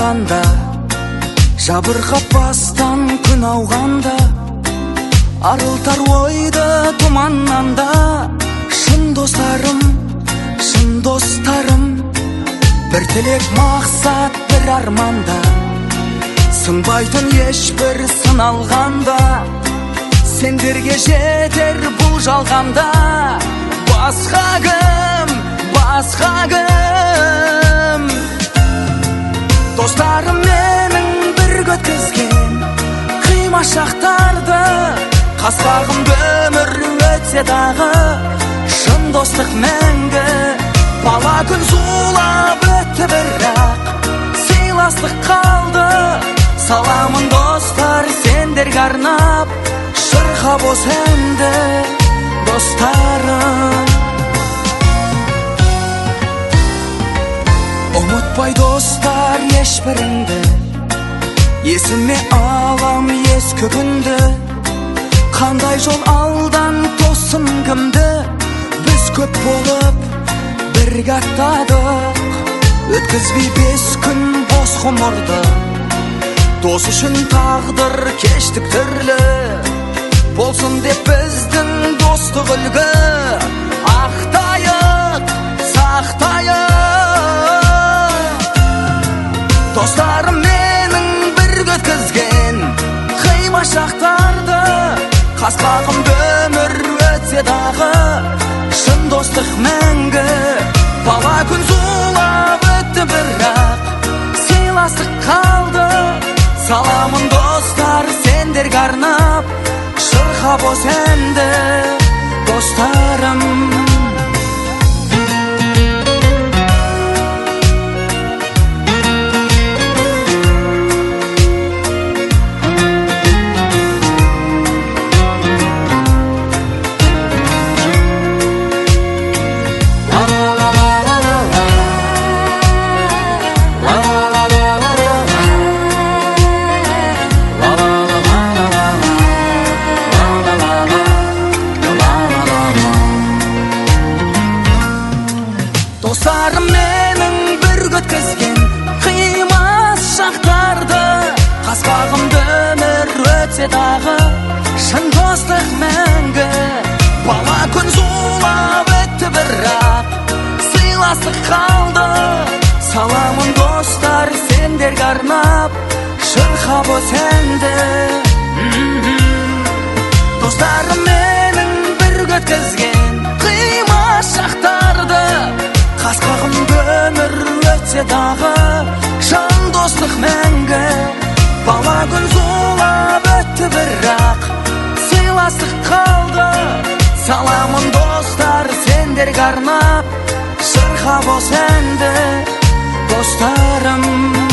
қалғанда, жабырқапастан күн ауғанда, арылтар ойды тұманнанда. Шын достарым, бір тілек мақсат, бір арманда, сынбайтын ешбір сын алғанда, сендерге жетер бұл жалғанда. Басқа кім достарым менің бірге өткізген қимашақтарды, қас-қағымда өмір өтсе дағы, шын достық мәңгі. Бала күн зулап өтті, бірақ сыйластық қалды. Саламын достар сендерге арнап, шырқап осы әнді достарым. Ұмытпай достар ешбіріңді, есіме алам ескі күнді. Қандай жол алдан тосын кімді, біз көп болып бірге аттадық. Өткізбей 5 күн бос ғұмырды, дос үшін тағдыр кештік түрлі. Болсын деп біздің достық үлгі, ақтайық, сақтайық. Достарым менің бірге өткізген қимашақтарды, қас-қағымда өмір өтсе дағы, шын достық мәңгі. Бала күн зулап өтті, бірақ сыйластық қалды. Саламын достар сендерге арнап, шырқап осы әнді достарым. Достарым менің бірге өткізген қимас шақтарды, қас-қағымда өмір өтсе дағы, шын достық мәңгі. Бала күн зулап өтті, бірақ сыйластық қалды. Саламын достар сендерге арнап, шырқап осы әнді. Достарым менің бірге өткізген қимас шақтарды, қас-қағымда өмір өтсе дағы, шын достық мәңгі. Бала күн зулап өтті, бірақ сыйластық қалды. Саламын достар сендерге арнап, шырқап осы әнді достарым.